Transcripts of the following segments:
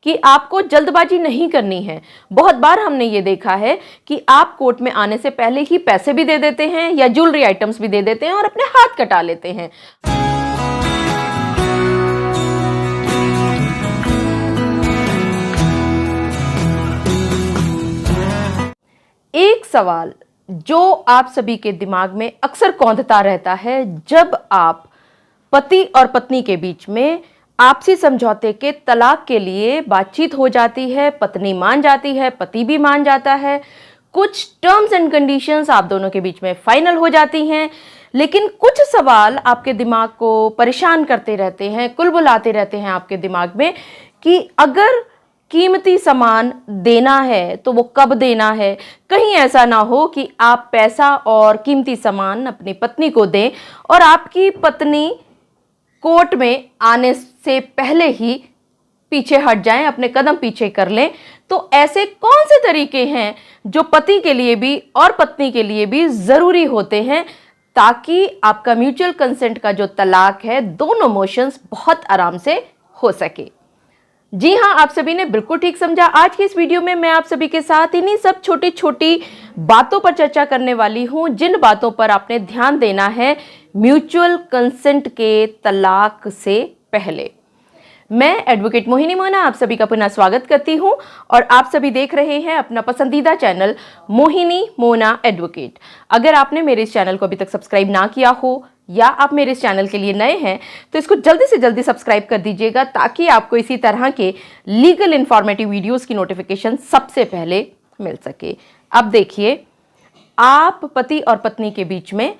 कि आपको जल्दबाजी नहीं करनी है। बहुत बार हमने ये देखा है कि आप कोर्ट में आने से पहले ही पैसे भी दे देते हैं या ज्वेलरी आइटम्स भी दे देते हैं और अपने हाथ कटा लेते हैं। एक सवाल जो आप सभी के दिमाग में अक्सर कौंधता रहता है, जब आप पति और पत्नी के बीच में आपसी समझौते के तलाक के लिए बातचीत हो जाती है, पत्नी मान जाती है, पति भी मान जाता है, कुछ टर्म्स एंड कंडीशंस आप दोनों के बीच में फाइनल हो जाती हैं, लेकिन कुछ सवाल आपके दिमाग को परेशान करते रहते हैं, कुलबुलाते रहते हैं आपके दिमाग में कि अगर कीमती सामान देना है तो वो कब देना है। कहीं ऐसा ना हो कि आप पैसा और कीमती सामान अपनी पत्नी को दें और आपकी पत्नी कोर्ट में आने से पहले ही पीछे हट जाएं, अपने कदम पीछे कर लें। तो ऐसे कौन से तरीके हैं जो पति के लिए भी और पत्नी के लिए भी ज़रूरी होते हैं, ताकि आपका म्यूचुअल कंसेंट का जो तलाक है, दोनों मोशंस बहुत आराम से हो सके। जी हाँ, आप सभी ने बिल्कुल ठीक समझा। आज की इस वीडियो में मैं आप सभी के साथ इन्हीं सब छोटी छोटी बातों पर चर्चा करने वाली हूं, जिन बातों पर आपने ध्यान देना है म्यूचुअल कंसेंट के तलाक से पहले। मैं एडवोकेट मोहिनी मोना आप सभी का पुनः स्वागत करती हूं और आप सभी देख रहे हैं अपना पसंदीदा चैनल मोहिनी मोना एडवोकेट। अगर आपने मेरे इस चैनल को अभी तक सब्सक्राइब ना किया हो या आप मेरे इस चैनल के लिए नए हैं तो इसको जल्दी से जल्दी सब्सक्राइब कर दीजिएगा, ताकि आपको इसी तरह के लीगल इंफॉर्मेटिव वीडियोस की नोटिफिकेशन सबसे पहले मिल सके। अब देखिए, आप पति और पत्नी के बीच में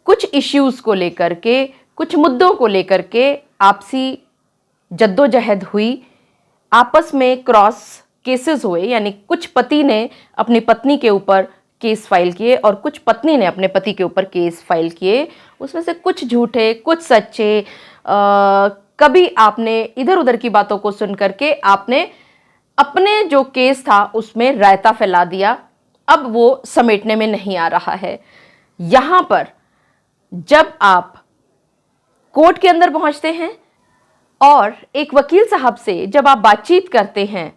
कुछ इश्यूज को लेकर के, कुछ मुद्दों को लेकर के आपसी जद्दोजहद हुई, आपस में क्रॉस केसेस हुए, यानी कुछ पति ने अपनी पत्नी के ऊपर केस फाइल किए और कुछ पत्नी ने अपने पति के ऊपर केस फाइल किए। उसमें से कुछ झूठे, कुछ सच्चे। कभी आपने इधर उधर की बातों को सुन करके आपने अपने जो केस था उसमें रायता फैला दिया। अब वो समेटने में नहीं आ रहा है। यहां पर जब आप कोर्ट के अंदर पहुंचते हैं और एक वकील साहब से जब आप बातचीत करते हैं,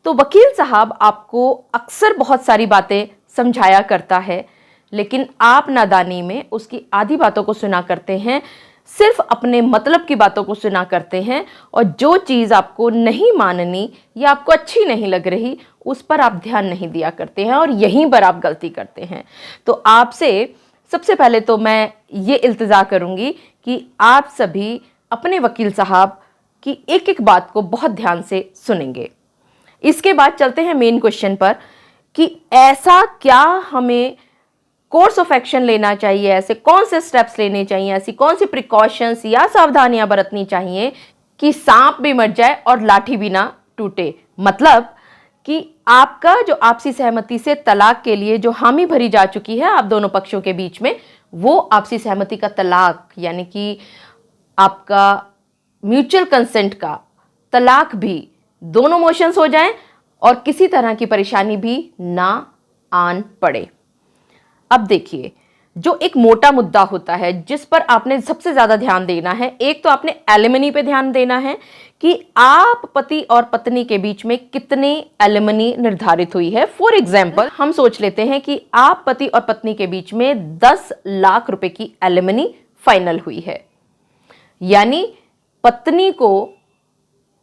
तो वकील साहब आपको अक्सर बहुत सारी बातें समझाया करता है, लेकिन आप नादानी में उसकी आधी बातों को सुना करते हैं, सिर्फ अपने मतलब की बातों को सुना करते हैं, और जो चीज़ आपको नहीं माननी या आपको अच्छी नहीं लग रही उस पर आप ध्यान नहीं दिया करते हैं और यहीं पर आप गलती करते हैं। तो आपसे सबसे पहले तो मैं ये इल्तिजा करूँगी कि आप सभी अपने वकील साहब की एक एक बात को बहुत ध्यान से सुनेंगे। इसके बाद चलते हैं मेन क्वेश्चन पर कि ऐसा क्या हमें कोर्स ऑफ एक्शन लेना चाहिए, ऐसे कौन से स्टेप्स लेने चाहिए, ऐसी कौन सी प्रिकॉशंस या सावधानियां बरतनी चाहिए कि सांप भी मर जाए और लाठी भी ना टूटे। मतलब कि आपका जो आपसी सहमति से तलाक के लिए जो हामी भरी जा चुकी है आप दोनों पक्षों के बीच में, वो आपसी सहमति का तलाक यानी कि आपका म्यूचुअल कंसेंट का तलाक भी दोनों मोशंस हो जाएं और किसी तरह की परेशानी भी ना आन पड़े। अब देखिए, जो एक मोटा मुद्दा होता है जिस पर आपने सबसे ज्यादा ध्यान देना है, एक तो आपने एलिमनी पे ध्यान देना है कि आप पति और पत्नी के बीच में कितनी एलिमनी निर्धारित हुई है। फॉर एग्जाम्पल, हम सोच लेते हैं कि आप पति और पत्नी के बीच में 10 लाख रुपए की एलिमनी फाइनल हुई है, यानी पत्नी को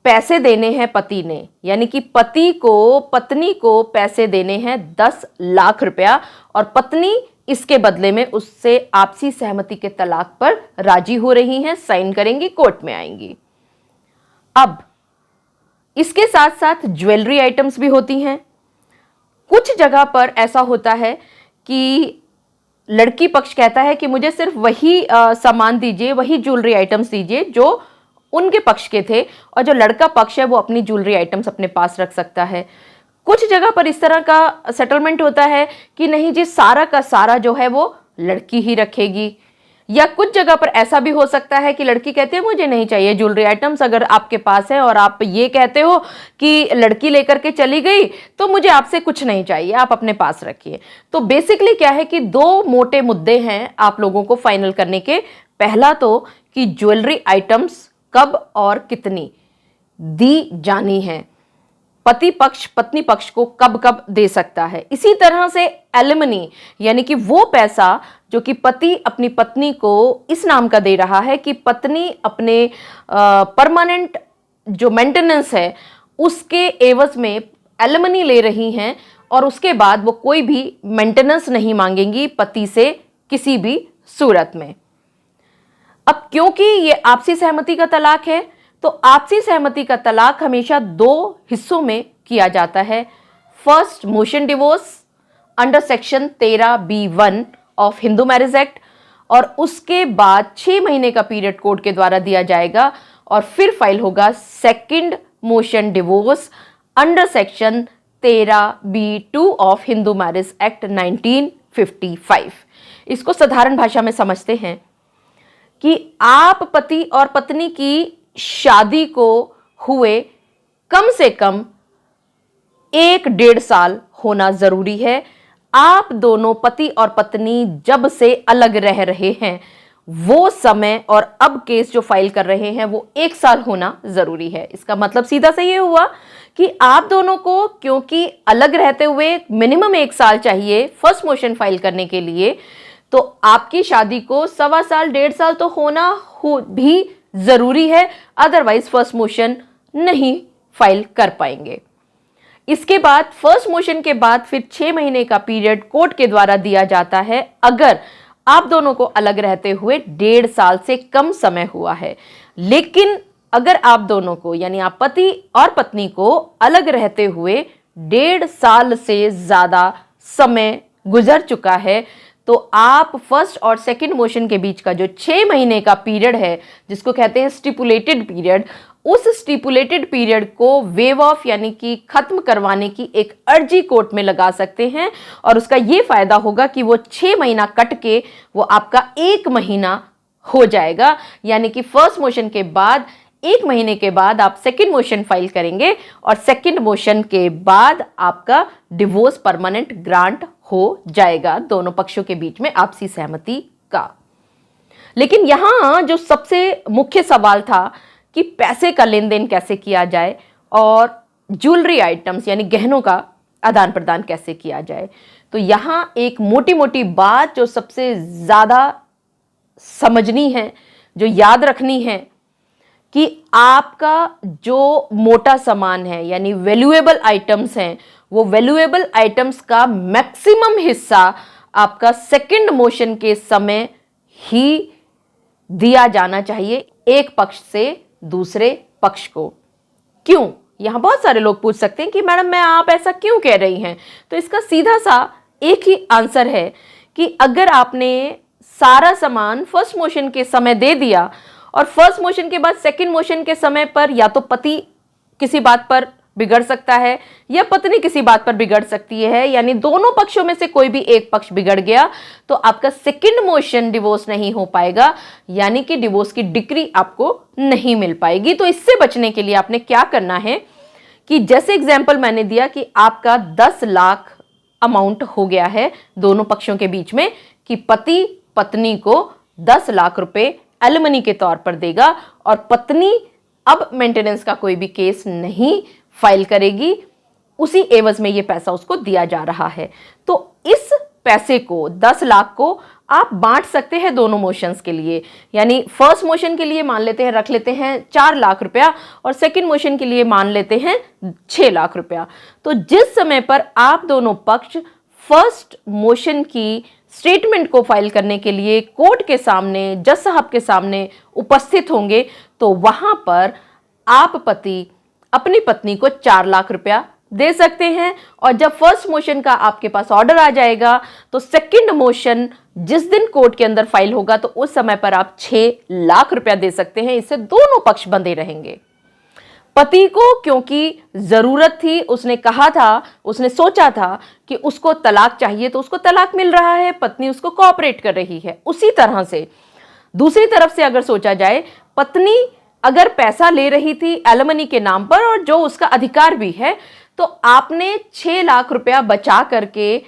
पैसे देने हैं पति ने, यानी कि पति को पत्नी को पैसे देने हैं 10 लाख रुपया और पत्नी इसके बदले में उससे आपसी सहमति के तलाक पर राजी हो रही हैं, साइन करेंगी, कोर्ट में आएंगी। अब इसके साथ साथ ज्वेलरी आइटम्स भी होती हैं। कुछ जगह पर ऐसा होता है कि लड़की पक्ष कहता है कि मुझे सिर्फ वही सामान दीजिए, वही ज्वेलरी आइटम्स दीजिए जो उनके पक्ष के थे, और जो लड़का पक्ष है वो अपनी ज्वेलरी आइटम्स अपने पास रख सकता है। कुछ जगह पर इस तरह का सेटलमेंट होता है कि नहीं जी, सारा का सारा जो है वो लड़की ही रखेगी। या कुछ जगह पर ऐसा भी हो सकता है कि लड़की कहती है मुझे नहीं चाहिए ज्वेलरी आइटम्स, अगर आपके पास है और आप ये कहते हो कि लड़की लेकर के चली गई तो मुझे आपसे कुछ नहीं चाहिए, आप अपने पास रखिए। तो बेसिकली क्या है कि दो मोटे मुद्दे हैं आप लोगों को फाइनल करने के। पहला तो कि ज्वेलरी आइटम्स कब और कितनी, दी जानी है, पति पक्ष पत्नी पक्ष को कब कब दे सकता है। इसी तरह से एलिमनी यानी कि वो पैसा जो कि पति अपनी पत्नी को इस नाम का दे रहा है कि पत्नी अपने परमानेंट जो मेंटेनेंस है उसके एवज में एलिमनी ले रही हैं और उसके बाद वो कोई भी मेंटेनेंस नहीं मांगेंगी पति से किसी भी सूरत में। अब क्योंकि ये आपसी सहमति का तलाक है तो आपसी सहमति का तलाक हमेशा दो हिस्सों में किया जाता है। First, motion divorce under section 13B1 of Hindu marriage act, और उसके बाद 6 महीने का पीरियड कोर्ट के द्वारा दिया जाएगा और फिर फाइल होगा second motion divorce under section 13B2 of Hindu marriage act 1955। इसको साधारण भाषा में समझते हैं कि आप पति और पत्नी की शादी को हुए कम से कम 1-1.5 साल होना जरूरी है। आप दोनों पति और पत्नी जब से अलग रह रहे हैं वो समय और अब केस जो फाइल कर रहे हैं वो 1 साल होना जरूरी है। इसका मतलब सीधा सा ये हुआ कि आप दोनों को क्योंकि अलग रहते हुए मिनिमम 1 साल चाहिए फर्स्ट मोशन फाइल करने के लिए, तो आपकी शादी को 1.25 साल 1.5 साल तो होना भी जरूरी है, अदरवाइज फर्स्ट मोशन नहीं फाइल कर पाएंगे। इसके बाद फर्स्ट मोशन के बाद फिर 6 महीने का पीरियड कोर्ट के द्वारा दिया जाता है अगर आप दोनों को अलग रहते हुए 1.5 साल से कम समय हुआ है। लेकिन अगर आप दोनों को यानी आप पति और पत्नी को अलग रहते हुए 1.5 साल से ज्यादा समय गुजर चुका है तो आप फर्स्ट और सेकंड मोशन के बीच का जो 6 महीने का पीरियड है जिसको कहते हैं स्टिपुलेटेड पीरियड, उस स्टिपुलेटेड पीरियड को वेव ऑफ यानी कि खत्म करवाने की एक अर्जी कोर्ट में लगा सकते हैं और उसका ये फायदा होगा कि वो 6 महीना कट के वो आपका 1 महीना हो जाएगा। यानी कि फर्स्ट मोशन के बाद 1 महीने के बाद आप सेकंड मोशन फाइल करेंगे और सेकंड मोशन के बाद आपका डिवोर्स परमानेंट ग्रांट हो जाएगा दोनों पक्षों के बीच में आपसी सहमति का। लेकिन यहां जो सबसे मुख्य सवाल था कि पैसे का लेन देन कैसे किया जाए और ज्वेलरी आइटम्स यानी गहनों का आदान प्रदान कैसे किया जाए, तो यहां एक मोटी मोटी बात जो सबसे ज्यादा समझनी है, जो याद रखनी है कि आपका जो मोटा सामान है यानी वैल्यूएबल आइटम्स हैं, वो वैल्यूएबल आइटम्स का मैक्सिमम हिस्सा आपका सेकंड मोशन के समय ही दिया जाना चाहिए एक पक्ष से दूसरे पक्ष को। क्यों? यहां बहुत सारे लोग पूछ सकते हैं कि मैडम मैं आप ऐसा क्यों कह रही हैं, तो इसका सीधा सा एक ही आंसर है कि अगर आपने सारा सामान फर्स्ट मोशन के समय दे दिया और फर्स्ट मोशन के बाद सेकंड मोशन के समय पर या तो पति किसी बात पर बिगड़ सकता है या पत्नी किसी बात पर बिगड़ सकती है, यानी दोनों पक्षों में से कोई भी एक पक्ष बिगड़ गया तो आपका सेकंड मोशन डिवोर्स नहीं हो पाएगा, यानी कि डिवोर्स की डिक्री आपको नहीं मिल पाएगी। तो इससे बचने के लिए आपने क्या करना है कि जैसे एग्जाम्पल मैंने दिया कि आपका 10 लाख अमाउंट हो गया है दोनों पक्षों के बीच में कि पति पत्नी को 10 लाख रुपए एलिमनी के तौर पर देगा और पत्नी अब मेंटेनेंस का कोई भी केस नहीं फाइल करेगी, उसी एवज में ये पैसा उसको दिया जा रहा है। तो इस पैसे को 10 लाख को आप बांट सकते हैं दोनों मोशंस के लिए, यानी फर्स्ट मोशन के लिए मान लेते हैं रख लेते हैं 4 लाख रुपया और सेकंड मोशन के लिए मान लेते हैं 6 लाख रुपया। तो जिस समय पर आप दोनों पक्ष फर्स्ट मोशन की स्टेटमेंट को फाइल करने के लिए कोर्ट के सामने जज साहब के सामने उपस्थित होंगे तो वहां पर आप पति अपनी पत्नी को 4 लाख रुपया दे सकते हैं और जब फर्स्ट मोशन का आपके पास ऑर्डर आ जाएगा तो सेकंड मोशन जिस दिन कोर्ट के अंदर फाइल होगा तो उस समय पर आप 6 लाख रुपया दे सकते हैं। इससे दोनों पक्ष बंधे रहेंगे। पति को क्योंकि जरूरत थी, उसने कहा था, उसने सोचा था कि उसको तलाक चाहिए तो उसको तलाक मिल रहा है, पत्नी उसको कोऑपरेट कर रही है। उसी तरह से दूसरी तरफ से अगर सोचा जाए, पत्नी अगर पैसा ले रही थी एलिमनी के नाम पर और जो उसका अधिकार भी है, तो आपने 6 लाख रुपया बचा करके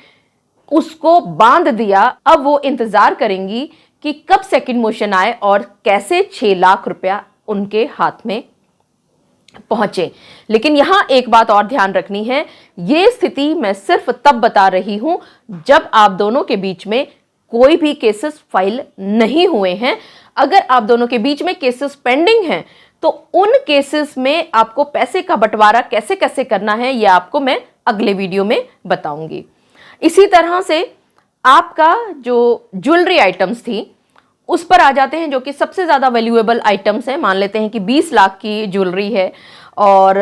उसको बांध दिया। अब वो इंतजार करेंगी कि कब सेकंड मोशन आए और कैसे 6 लाख रुपया उनके हाथ में पहुंचे। लेकिन यहां एक बात और ध्यान रखनी है, यह स्थिति मैं सिर्फ तब बता रही हूं जब आप दोनों के बीच में कोई भी केसेस फाइल नहीं हुए हैं। अगर आप दोनों के बीच में केसेस पेंडिंग हैं तो उन केसेस में आपको पैसे का बंटवारा कैसे कैसे करना है यह आपको मैं अगले वीडियो में बताऊंगी। इसी तरह से आपका जो ज्वेलरी आइटम्स थी उस पर आ जाते हैं, जो कि सबसे ज्यादा वैल्यूएबल आइटम्स हैं। मान लेते हैं कि 20 लाख की ज्वेलरी है और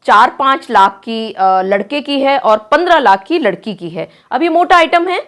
4-5 लाख की लड़के की है और 15 लाख की लड़की की है। अब ये मोटा आइटम है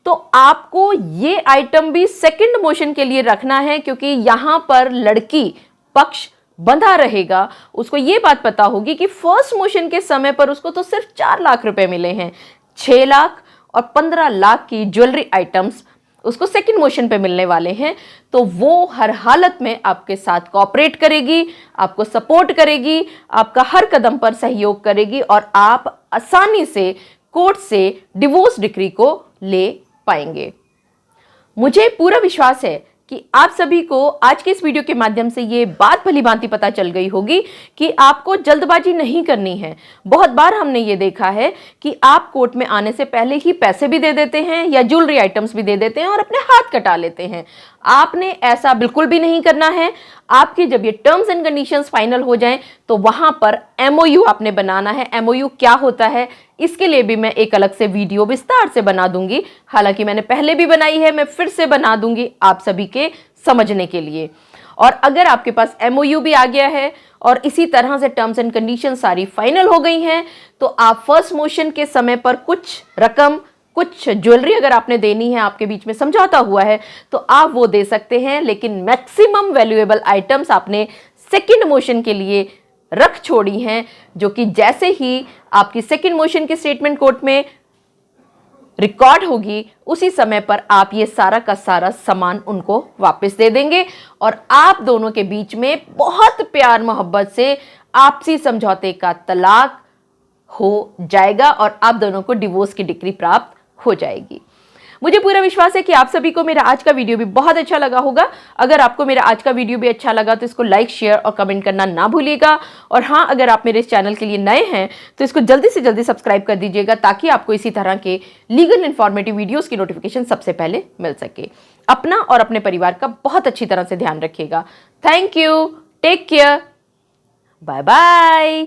तो आपको ये आइटम भी सेकंड मोशन के लिए रखना है, क्योंकि यहां पर लड़की पक्ष बंधा रहेगा। उसको ये बात पता होगी कि फर्स्ट मोशन के समय पर उसको तो सिर्फ 4 लाख रुपए मिले हैं, 6 लाख और 15 लाख की ज्वेलरी आइटम्स उसको सेकंड मोशन पे मिलने वाले हैं। तो वो हर हालत में आपके साथ कोऑपरेट करेगी, आपको सपोर्ट करेगी, आपका हर कदम पर सहयोग करेगी और आप आसानी से कोर्ट से डिवोर्स डिक्री को ले पाएंगे। मुझे पूरा विश्वास है कि आप सभी को आज के इस वीडियो के माध्यम से ये बात भली भांति पता चल गई होगी कि आपको जल्दबाजी नहीं करनी है। बहुत बार हमने ये देखा है कि आप कोर्ट में आने से पहले ही पैसे भी दे देते हैं या ज्वेलरी आइटम्स भी दे देते हैं और अपने हाथ कटा लेते हैं। आपने ऐसा बिल्कुल भी नहीं करना है। आपके जब ये टर्म्स एंड कंडीशंस फाइनल हो जाएं तो वहां पर एमओयू आपने बनाना है। एमओयू क्या होता है इसके लिए भी मैं एक अलग से वीडियो विस्तार से बना दूंगी। हालांकि मैंने पहले भी बनाई है, मैं फिर से बना दूंगी आप सभी के समझने के लिए। और अगर आपके पास एमओयू भी आ गया है और इसी तरह से टर्म्स एंड कंडीशन सारी फाइनल हो गई हैं तो आप फर्स्ट मोशन के समय पर कुछ रकम, कुछ ज्वेलरी अगर आपने देनी है, आपके बीच में समझौता हुआ है तो आप वो दे सकते हैं। लेकिन मैक्सिमम वैल्यूएबल आइटम्स आपने सेकंड मोशन के लिए रख छोड़ी हैं, जो कि जैसे ही आपकी सेकंड मोशन की स्टेटमेंट कोर्ट में रिकॉर्ड होगी उसी समय पर आप ये सारा का सारा सामान उनको वापस दे देंगे और आप दोनों के बीच में बहुत प्यार मोहब्बत से आपसी समझौते का तलाक हो जाएगा और आप दोनों को डिवोर्स की डिक्री प्राप्त हो जाएगी। मुझे पूरा विश्वास है कि आप सभी को मेरा आज का वीडियो भी बहुत अच्छा लगा होगा। अगर आपको मेरा आज का वीडियो भी अच्छा लगा तो इसको लाइक, शेयर और कमेंट करना ना भूलिएगा। और हाँ, अगर आप मेरे इस चैनल के लिए नए हैं तो इसको जल्दी से जल्दी सब्सक्राइब कर दीजिएगा ताकि आपको इसी तरह के लीगल इन्फॉर्मेटिव वीडियोस की नोटिफिकेशन सबसे पहले मिल सके। अपना और अपने परिवार का बहुत अच्छी तरह से ध्यान रखिएगा। Thank you, take care, bye bye.